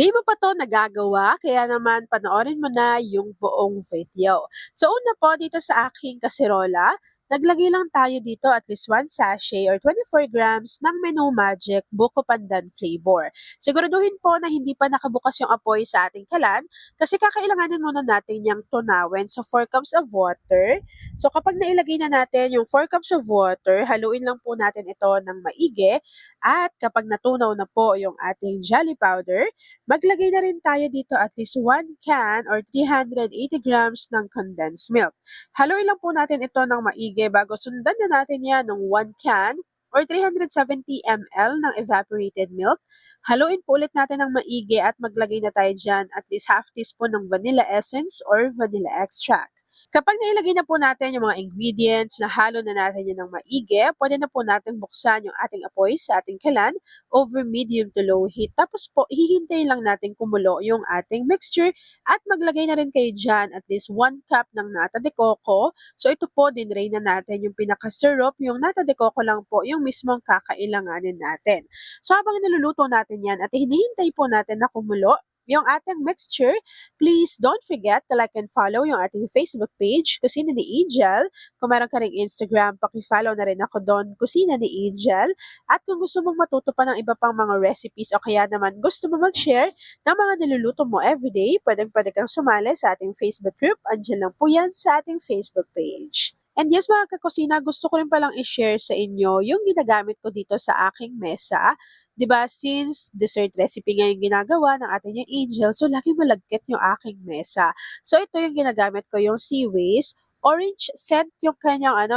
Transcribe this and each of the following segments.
Di mo pa 'to nagagawa, kaya naman panoorin mo na yung buong video. So una po dito sa aking kaserola, naglagay lang tayo dito at least 1 sachet or 24 grams ng Menu Magic Buko Pandan flavor. Siguraduhin po na hindi pa nakabukas yung apoy sa ating kalan kasi kakailanganin muna natin yung tunawin sa 4 cups of water. So kapag nailagay na natin yung 4 cups of water, haluin lang po natin ito ng maigi at kapag natunaw na po yung ating jelly powder, maglagay na rin tayo dito at least 1 can or 380 grams ng condensed milk. Haluin lang po natin ito ng maigi bago sundan na natin yan ng 1 can or 370 ml ng evaporated milk. Haluin po ulit natin ng maigi at maglagay na tayo dyan at least half teaspoon ng vanilla essence or vanilla extract. Kapag nailagay na po natin yung mga ingredients, nahalo na natin yun ng maigi, pwede na po natin buksan yung ating apoy sa ating kalan over medium to low heat. Tapos po, hihintayin lang natin kumulo yung ating mixture at maglagay na rin kayo dyan at least 1 cup ng nata de coco. So ito po, dinrain na natin yung pinaka-syrup, yung nata de coco lang po yung mismong kakailanganin natin. So habang niluluto natin yan at hinihintay po natin na kumulo, yung ating mixture, please don't forget to like and follow yung ating Facebook page, Kusina ni Angel. Kung meron ka ring Instagram, paki-follow na rin ako doon, Kusina ni Angel. At kung gusto mong matuto pa ng iba pang mga recipes o kaya naman gusto mo mag-share ng mga niluluto mo everyday, pwedeng-pwede kang sumali sa ating Facebook group. Andiyan lang po yan sa ating Facebook page. And yes mga kakusina, gusto ko rin palang i-share sa inyo yung ginagamit ko dito sa aking mesa. 'Di ba, since dessert recipe nga yung ginagawa ng ating yung Angel, so laging malagkit yung aking mesa. So ito yung ginagamit ko, yung Sea Ways. Orange scent yung kanyang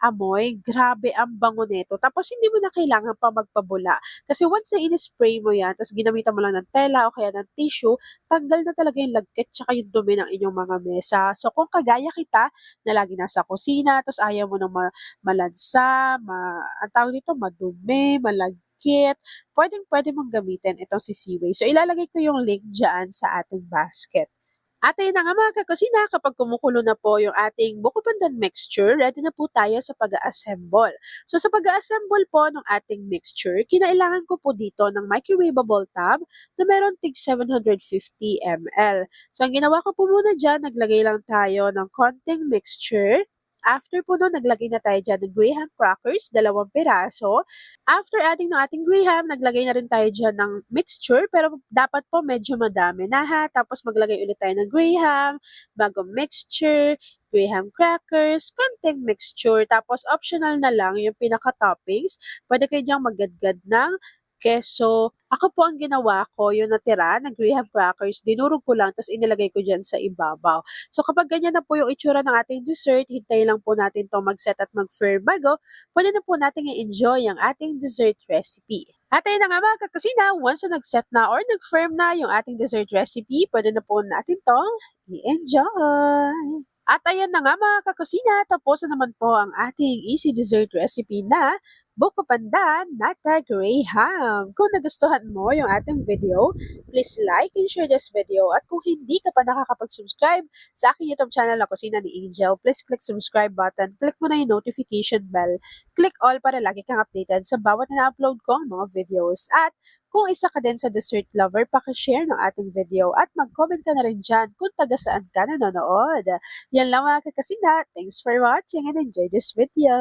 amoy. Grabe ang bango nito. Tapos hindi mo na kailangan pa magpabula. Kasi once na in-spray mo yan, tapos ginamitan mo lang ng tela o kaya ng tissue, tanggal na talaga yung lagkit tsaka yung dumi ng inyong mga mesa. So kung kagaya kita, na lagi nasa kusina, tapos ayaw mo nang malansa, ang tawag dito, madumi, malagkit, pwedeng-pwede mong gamitin itong si Seaway. So, ilalagay ko yung link dyan sa ating basket. At ayun na nga mga kakusina, kapag kumukulo na po yung ating buko pandan mixture, ready na po tayo sa pag-assemble. So sa pag-assemble po ng ating mixture, kinailangan ko po dito ng microwavable tub na meron tig 750 ml. So ang ginawa ko po muna dyan, naglagay lang tayo ng konting mixture. After po nun, naglagay na tayo dyan ng graham crackers, 2 piraso. After adding ng ating graham, naglagay na rin tayo dyan ng mixture, pero dapat po medyo madami na ha. Tapos maglagay ulit tayo ng graham, bagong mixture, graham crackers, konting mixture. Tapos optional na lang yung pinaka-toppings. Pwede kayo dyang maggadgad ng keso. Ako po ang ginawa ko, yung natira na graham crackers, dinurog ko lang, tapos inilagay ko dyan sa ibabaw. So kapag ganyan na po yung itsura ng ating dessert, hintayin lang po natin to mag-set at mag-firm bago pwede na po natin i-enjoy ang ating dessert recipe. At ayun na nga mga kakusina, once na nag-set na or nag-firm na yung ating dessert recipe, pwede na po natin tong i-enjoy. At ayan na nga mga kakusina, tapos na naman po ang ating easy dessert recipe na buko pandan nata graham. Kung nagustuhan mo yung ating video, please like and share this video. At kung hindi ka pa nakakapag-subscribe sa aking YouTube channel na Kusina ni Angel, please click subscribe button, click mo na yung notification bell, click all para lagi kang updated sa bawat na-upload kong mga videos. At kung isa ka din sa dessert lover, pakishare ng ating video at mag-comment ka na rin dyan kung taga saan ka nanonood. Yan lang mga kakasina. Thanks for watching and enjoy this video.